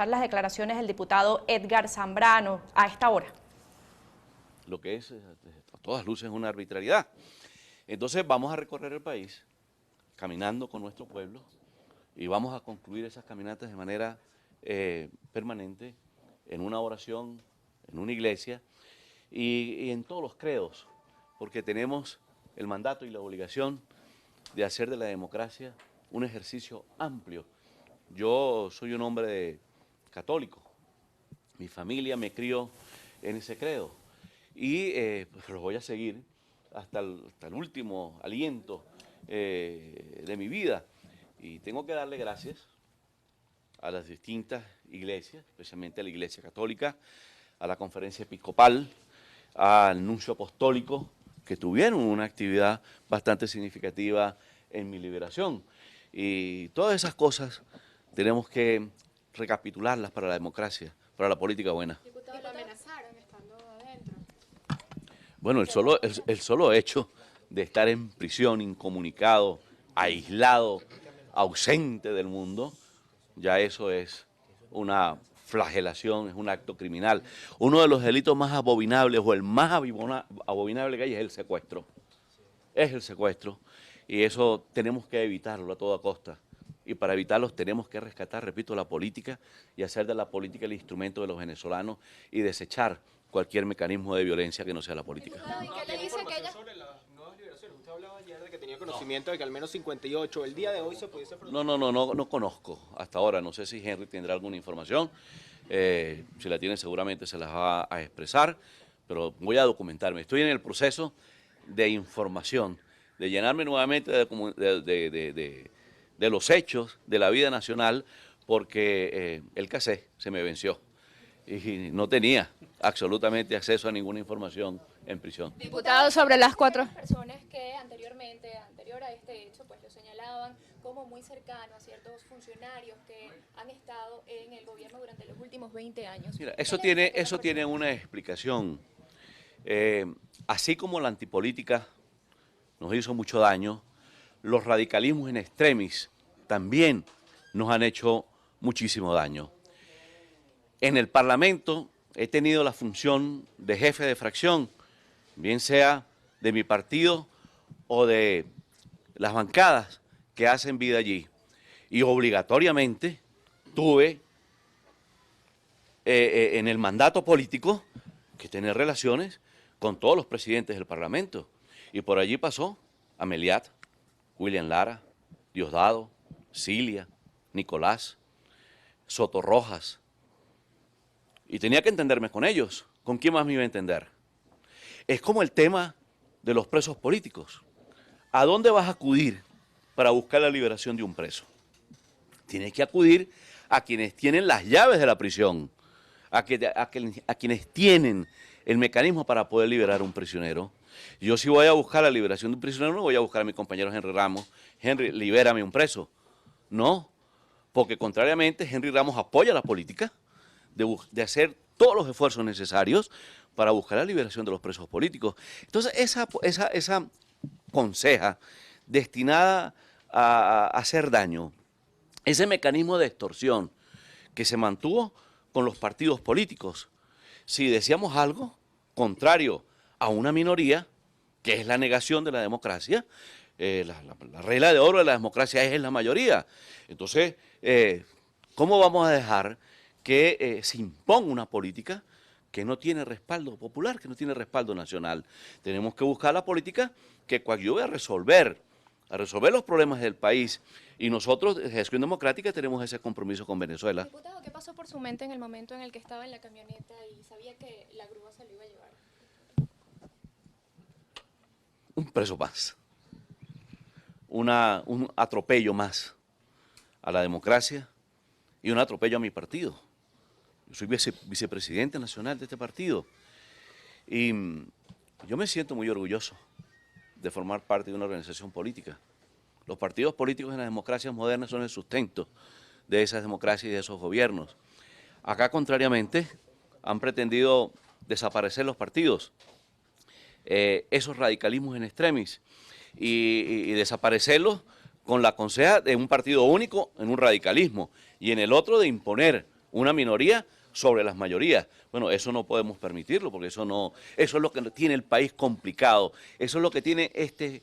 Las declaraciones del diputado Edgar Zambrano a esta hora. Lo que es, a todas luces, una arbitrariedad. Entonces vamos a recorrer el país caminando con nuestro pueblo y vamos a concluir esas caminatas de manera permanente en una oración, en una iglesia y en todos los credos, porque tenemos el mandato y la obligación de hacer de la democracia un ejercicio amplio. Yo soy un hombre católico, mi familia me crió en ese credo y pues lo voy a seguir hasta el último aliento de mi vida, y tengo que darle gracias a las distintas iglesias, especialmente a la Iglesia Católica, a la Conferencia Episcopal, al Nuncio Apostólico, que tuvieron una actividad bastante significativa en mi liberación. Y todas esas cosas tenemos que recapitularlas para la democracia, para la política buena. Diputado, lo amenazaron estando adentro. Bueno, el solo hecho de estar en prisión, incomunicado, aislado, ausente del mundo, ya eso es una flagelación, es un acto criminal. Uno de los delitos más abominables, o el más abominable que hay, es el secuestro. Es el secuestro, y eso tenemos que evitarlo a toda costa. Y para evitarlos tenemos que rescatar, repito, la política y hacer de la política el instrumento de los venezolanos y desechar cualquier mecanismo de violencia que no sea la política. ¿Y qué le dice que ella... sobre las nuevas liberaciones? Usted hablaba ayer de que tenía conocimiento de que al menos 58 el día de hoy se pudiese producir. No conozco hasta ahora. No sé si Henry tendrá alguna información. Si la tiene, seguramente se las va a expresar, pero voy a documentarme. Estoy en el proceso de información, de llenarme nuevamente de los hechos de la vida nacional, porque el casé se me venció y no tenía absolutamente acceso a ninguna información en prisión. Diputado, sobre las 4 personas que anterior a este hecho, pues lo señalaban como muy cercano a ciertos funcionarios que han estado en el gobierno durante los últimos 20 años. Mira, eso tiene una explicación. Así como la antipolítica nos hizo mucho daño, los radicalismos en extremis también nos han hecho muchísimo daño. En el Parlamento he tenido la función de jefe de fracción, bien sea de mi partido o de las bancadas que hacen vida allí. Y obligatoriamente tuve en el mandato político que tener relaciones con todos los presidentes del Parlamento. Y por allí pasó Ameliat, William Lara, Diosdado, Cilia, Nicolás, Soto Rojas. Y tenía que entenderme con ellos. ¿Con quién más me iba a entender? Es como el tema de los presos políticos. ¿A dónde vas a acudir para buscar la liberación de un preso? Tienes que acudir a quienes tienen las llaves de la prisión, a quienes tienen el mecanismo para poder liberar a un prisionero. Yo, si voy a buscar la liberación de un prisionero, no voy a buscar a mi compañero Henry Ramos. Henry, libérame un preso. No, porque contrariamente Henry Ramos apoya la política de hacer todos los esfuerzos necesarios para buscar la liberación de los presos políticos. Entonces, esa conseja destinada a hacer daño, ese mecanismo de extorsión que se mantuvo con los partidos políticos, si decíamos algo contrario a una minoría, que es la negación de la democracia, la regla de oro de la democracia es la mayoría. Entonces, ¿cómo vamos a dejar que se imponga una política que no tiene respaldo popular, que no tiene respaldo nacional? Tenemos que buscar la política que coadyuve a resolver los problemas del país, y nosotros, de Gestión Democrática, tenemos ese compromiso con Venezuela. Diputado, ¿qué pasó por su mente en el momento en el que estaba en la camioneta y sabía que la grúa se lo iba a llevar? Un preso más, un atropello más a la democracia y un atropello a mi partido. Yo soy vicepresidente nacional de este partido y yo me siento muy orgulloso de formar parte de una organización política. Los partidos políticos en las democracias modernas son el sustento de esas democracias y de esos gobiernos. Acá, contrariamente, han pretendido desaparecer los partidos, esos radicalismos en extremis, y desaparecerlos con la conseja de un partido único en un radicalismo y en el otro de imponer una minoría sobre las mayorías. Bueno, eso no podemos permitirlo, porque eso es lo que tiene el país complicado, eso es lo que tiene este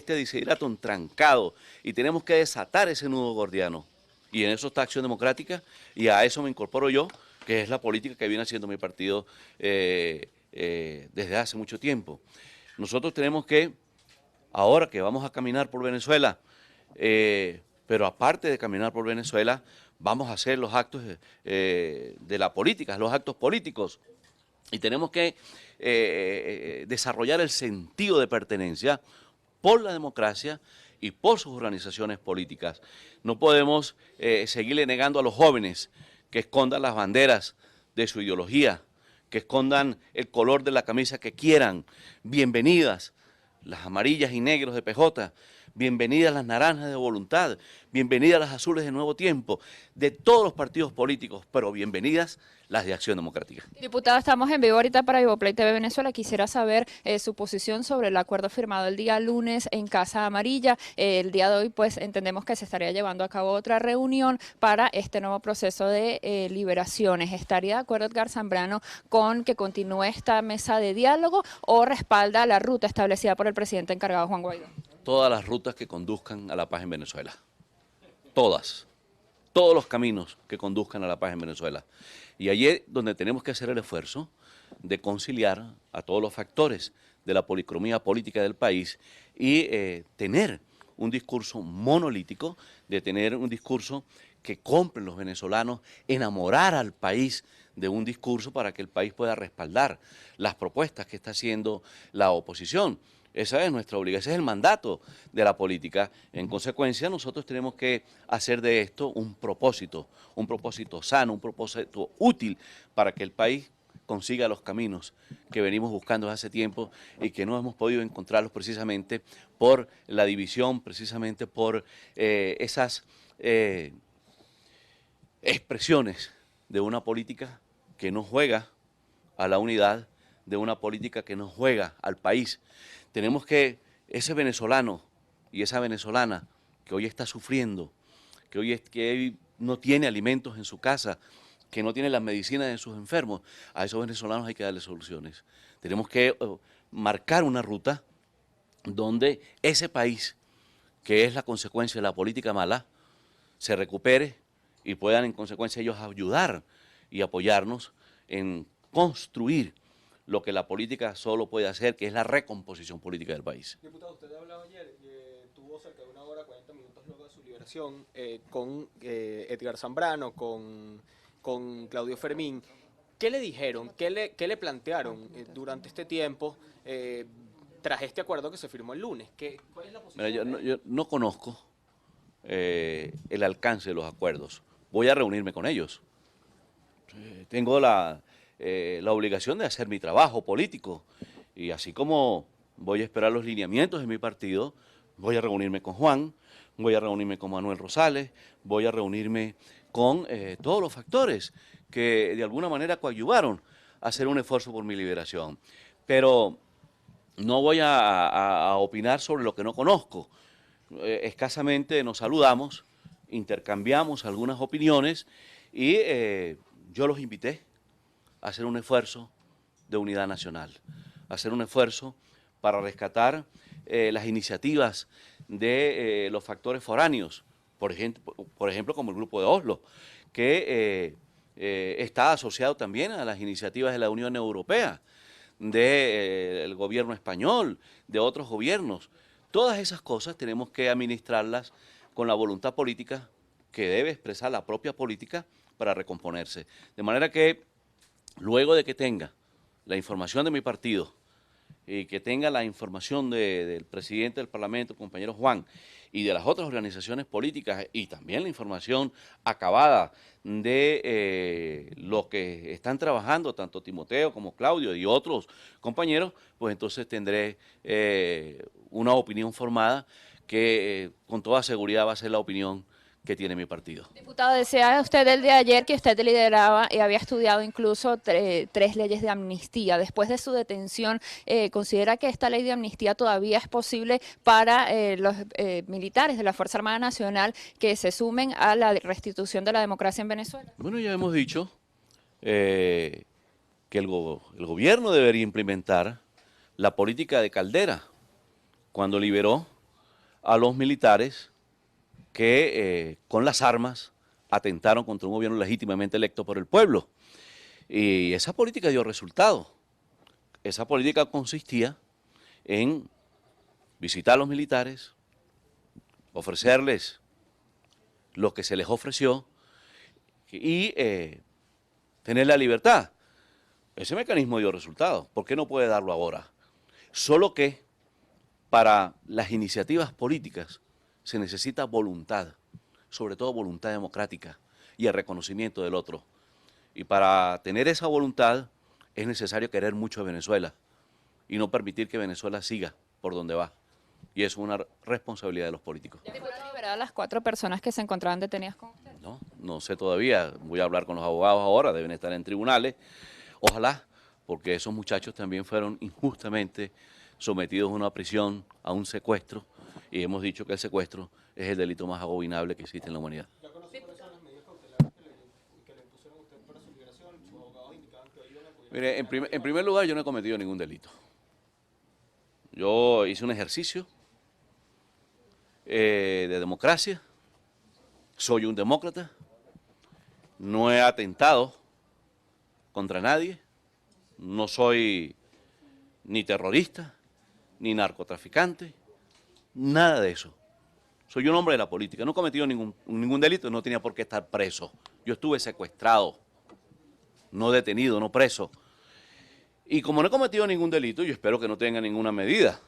desideratum trancado, y tenemos que desatar ese nudo gordiano. Y en eso está Acción Democrática, y a eso me incorporo yo, que es la política que viene haciendo mi partido desde hace mucho tiempo. Nosotros tenemos que, ahora que vamos a caminar por Venezuela, pero aparte de caminar por Venezuela, vamos a hacer los actos de la política, los actos políticos, y tenemos que desarrollar el sentido de pertenencia por la democracia y por sus organizaciones políticas. No podemos seguirle negando a los jóvenes que escondan las banderas de su ideología, que escondan el color de la camisa que quieran. Bienvenidas las amarillas y negros de PJ, bienvenidas las naranjas de Voluntad, bienvenidas las azules de Nuevo Tiempo, de todos los partidos políticos, pero bienvenidas las de Acción Democrática. Diputado, estamos en vivo ahorita para Vivoplay TV Venezuela. Quisiera saber su posición sobre el acuerdo firmado el día lunes en Casa Amarilla. El día de hoy, pues, entendemos que se estaría llevando a cabo otra reunión para este nuevo proceso de liberaciones. ¿Estaría de acuerdo Edgar Zambrano con que continúe esta mesa de diálogo o respalda la ruta establecida por el presidente encargado, Juan Guaidó? Todas las rutas que conduzcan a la paz en Venezuela. Todas. Todos los caminos que conduzcan a la paz en Venezuela. Y allí es donde tenemos que hacer el esfuerzo de conciliar a todos los factores de la policromía política del país y tener un discurso monolítico, de tener un discurso que compren los venezolanos, enamorar al país de un discurso para que el país pueda respaldar las propuestas que está haciendo la oposición. Esa es nuestra obligación, ese es el mandato de la política. En consecuencia, nosotros tenemos que hacer de esto un propósito sano, un propósito útil para que el país consiga los caminos que venimos buscando desde hace tiempo y que no hemos podido encontrarlos precisamente por la división, precisamente por esas expresiones de una política que no juega a la unidad, de una política que no juega al país. Tenemos que ese venezolano y esa venezolana que hoy está sufriendo, que hoy no tiene alimentos en su casa, que no tiene las medicinas de sus enfermos, a esos venezolanos hay que darle soluciones. Tenemos que marcar una ruta donde ese país, que es la consecuencia de la política mala, se recupere y puedan en consecuencia ellos ayudar y apoyarnos en construir lo que la política solo puede hacer, que es la recomposición política del país. Diputado, usted hablaba ayer, tuvo cerca de 1 hora, 40 minutos luego de su liberación con Edgar Zambrano, con Claudio Fermín. ¿Qué le dijeron, qué le plantearon durante este tiempo tras este acuerdo que se firmó el lunes? ¿Cuál es la posición? Mira, yo no conozco el alcance de los acuerdos. Voy a reunirme con ellos. Tengo la obligación de hacer mi trabajo político y así como voy a esperar los lineamientos de mi partido, voy a reunirme con Juan, voy a reunirme con Manuel Rosales, voy a reunirme con todos los factores que de alguna manera coadyuvaron a hacer un esfuerzo por mi liberación. Pero no voy a opinar sobre lo que no conozco. Escasamente nos saludamos, intercambiamos algunas opiniones y yo los invité a hacer un esfuerzo de unidad nacional, a hacer un esfuerzo para rescatar las iniciativas de los factores foráneos, por ejemplo como el Grupo de Oslo, que está asociado también a las iniciativas de la Unión Europea, del gobierno español, de otros gobiernos. Todas esas cosas tenemos que administrarlas con la voluntad política que debe expresar la propia política para recomponerse. De manera que luego de que tenga la información de mi partido y que tenga la información del presidente del Parlamento, el compañero Juan, y de las otras organizaciones políticas, y también la información acabada de lo que están trabajando, tanto Timoteo como Claudio y otros compañeros, pues entonces tendré una opinión formada que con toda seguridad va a ser la opinión que tiene mi partido. Diputado, decía usted el de ayer que usted lideraba y había estudiado incluso tres leyes de amnistía. Después de su detención, ¿considera que esta ley de amnistía todavía es posible para los militares de la Fuerza Armada Nacional que se sumen a la restitución de la democracia en Venezuela? Bueno, ya hemos dicho que el gobierno debería implementar la política de Caldera cuando liberó a los militares que con las armas atentaron contra un gobierno legítimamente electo por el pueblo. Y esa política dio resultado. Esa política consistía en visitar a los militares, ofrecerles lo que se les ofreció y tener la libertad. Ese mecanismo dio resultado. ¿Por qué no puede darlo ahora? Solo que para las iniciativas políticas se necesita voluntad, sobre todo voluntad democrática y el reconocimiento del otro. Y para tener esa voluntad es necesario querer mucho a Venezuela y no permitir que Venezuela siga por donde va. Y eso es una responsabilidad de los políticos. ¿Ya fueron liberadas las 4 personas que se encontraban detenidas con usted? No sé todavía, voy a hablar con los abogados ahora, deben estar en tribunales. Ojalá, porque esos muchachos también fueron injustamente sometidos a una prisión, a un secuestro, y hemos dicho que el secuestro es el delito más abominable que existe en la humanidad. ¿Ya conoce cuáles son las medidas cautelares que le impusieron a usted para su liberación? Sus abogados indicaban que iban a apoyar. Mire, en primer lugar, yo no he cometido ningún delito. Yo hice un ejercicio de democracia, soy un demócrata, no he atentado contra nadie, no soy ni terrorista, ni narcotraficante, nada de eso. Soy un hombre de la política, no he cometido ningún delito, no tenía por qué estar preso. Yo estuve secuestrado, no detenido, no preso. Y como no he cometido ningún delito, yo espero que no tenga ninguna medida.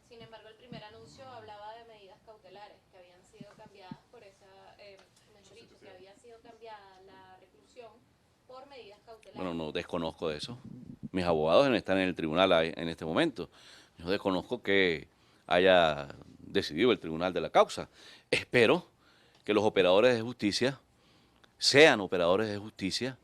Sin embargo, el primer anuncio hablaba de medidas cautelares que habían sido cambiadas por esa, mejor dicho, que había sido cambiada la reclusión por medidas cautelares. Bueno, no desconozco de eso. Mis abogados están en el tribunal en este momento. Yo desconozco que haya decidido el tribunal de la causa. Espero que los operadores de justicia sean operadores de justicia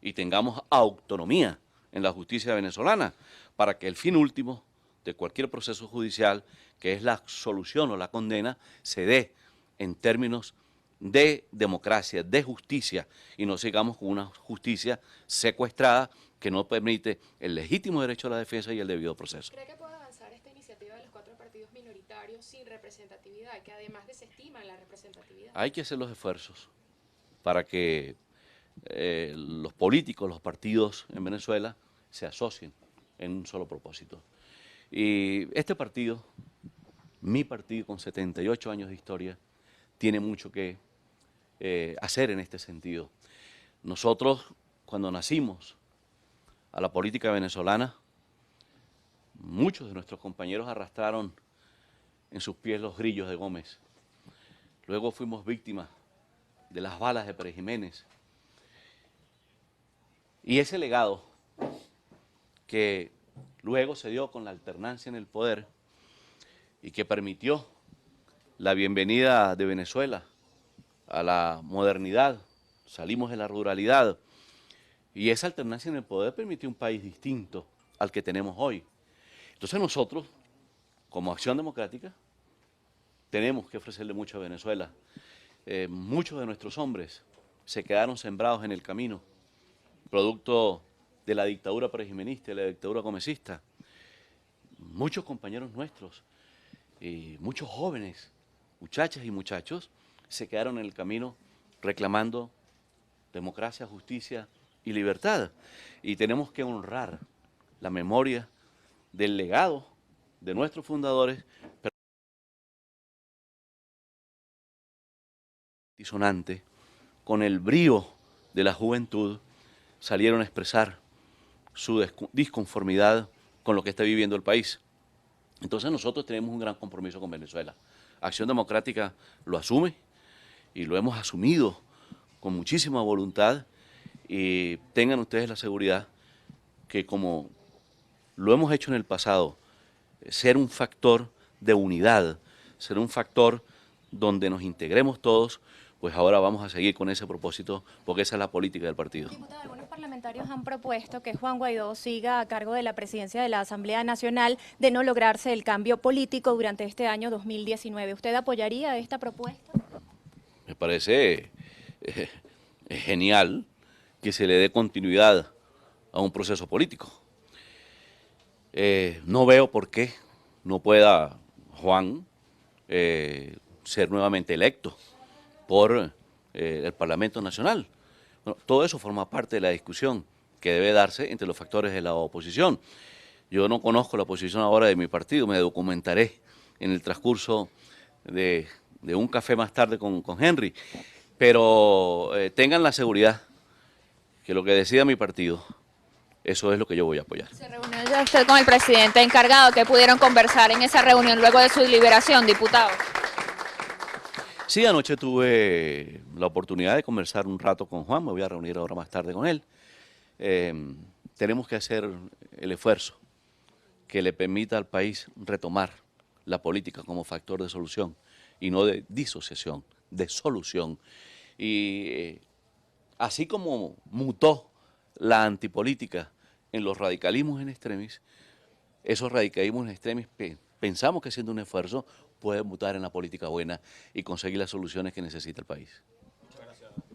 y tengamos autonomía en la justicia venezolana para que el fin último de cualquier proceso judicial, que es la solución o la condena, se dé en términos de democracia, de justicia, y no sigamos con una justicia secuestrada que no permite el legítimo derecho a la defensa y el debido proceso. ¿Cree que puede avanzar esta iniciativa de los 4 partidos minoritarios sin representatividad, que además desestiman la representatividad? Hay que hacer los esfuerzos para que los políticos, los partidos en Venezuela se asocien en un solo propósito. Y este partido, mi partido con 78 años de historia, tiene mucho que hacer en este sentido. Nosotros, cuando nacimos a la política venezolana, muchos de nuestros compañeros arrastraron en sus pies los grillos de Gómez. Luego fuimos víctimas de las balas de Pérez Jiménez. Y ese legado que luego se dio con la alternancia en el poder y que permitió la bienvenida de Venezuela a la modernidad, salimos de la ruralidad, y esa alternancia en el poder permitió un país distinto al que tenemos hoy. Entonces nosotros, como Acción Democrática, tenemos que ofrecerle mucho a Venezuela. Muchos de nuestros hombres se quedaron sembrados en el camino, producto de la dictadura prejimenista y la dictadura gomecista. Muchos compañeros nuestros, muchos jóvenes, muchachas y muchachos, se quedaron en el camino reclamando democracia, justicia y libertad. Y tenemos que honrar la memoria del legado de nuestros fundadores, disonante, con el brío de la juventud, salieron a expresar su disconformidad con lo que está viviendo el país. Entonces nosotros tenemos un gran compromiso con Venezuela. Acción Democrática lo asume y lo hemos asumido con muchísima voluntad, y tengan ustedes la seguridad que, como lo hemos hecho en el pasado, ser un factor de unidad, ser un factor donde nos integremos todos, pues ahora vamos a seguir con ese propósito, porque esa es la política del partido. Diputado, algunos parlamentarios han propuesto que Juan Guaidó siga a cargo de la presidencia de la Asamblea Nacional de no lograrse el cambio político durante este año 2019. ¿Usted apoyaría esta propuesta? Me parece genial que se le dé continuidad a un proceso político. No veo por qué no pueda Juan ser nuevamente electo por el Parlamento Nacional. Bueno, todo eso forma parte de la discusión que debe darse entre los factores de la oposición. Yo no conozco la posición ahora de mi partido, me documentaré en el transcurso de un café más tarde con Henry, pero tengan la seguridad que lo que decida mi partido, eso es lo que yo voy a apoyar. ¿Se reunió ya usted con el presidente encargado? ¿Qué pudieron conversar en esa reunión luego de su liberación, diputado? Sí, anoche tuve la oportunidad de conversar un rato con Juan, me voy a reunir ahora más tarde con él. Tenemos que hacer el esfuerzo que le permita al país retomar la política como factor de solución y no de disociación, de solución. Y así como mutó la antipolítica en los radicalismos en extremis, esos radicalismos en extremis pensamos que haciendo un esfuerzo puede mutar en la política buena y conseguir las soluciones que necesita el país.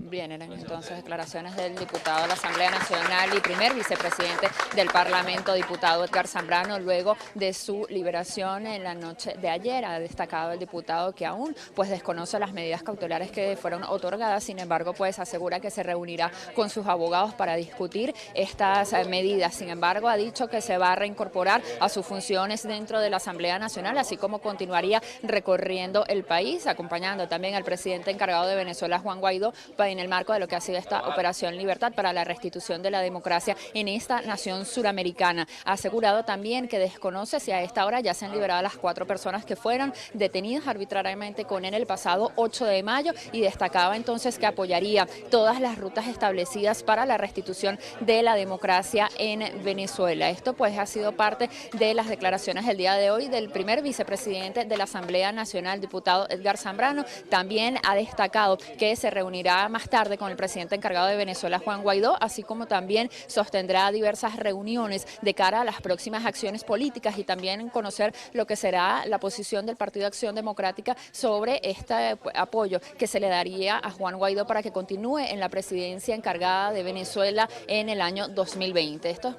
Bien, eran entonces declaraciones del diputado de la Asamblea Nacional y primer vicepresidente del Parlamento, diputado Edgar Zambrano, luego de su liberación en la noche de ayer. Ha destacado el diputado que aún pues desconoce las medidas cautelares que fueron otorgadas, sin embargo pues asegura que se reunirá con sus abogados para discutir estas medidas. Sin embargo, ha dicho que se va a reincorporar a sus funciones dentro de la Asamblea Nacional, así como continuaría recorriendo el país, acompañando también al presidente encargado de Venezuela, Juan Guaidó, en el marco de lo que ha sido esta Operación Libertad para la restitución de la democracia en esta nación suramericana. Ha asegurado también que desconoce si a esta hora ya se han liberado las 4 personas que fueron detenidas arbitrariamente con él el pasado 8 de mayo y destacaba entonces que apoyaría todas las rutas establecidas para la restitución de la democracia en Venezuela. Esto pues ha sido parte de las declaraciones del día de hoy del primer vicepresidente de la Asamblea Nacional, diputado Edgar Zambrano. También ha destacado que se reunirá más tarde con el presidente encargado de Venezuela, Juan Guaidó, así como también sostendrá diversas reuniones de cara a las próximas acciones políticas y también conocer lo que será la posición del Partido Acción Democrática sobre este apoyo que se le daría a Juan Guaidó para que continúe en la presidencia encargada de Venezuela en el año 2020. Esto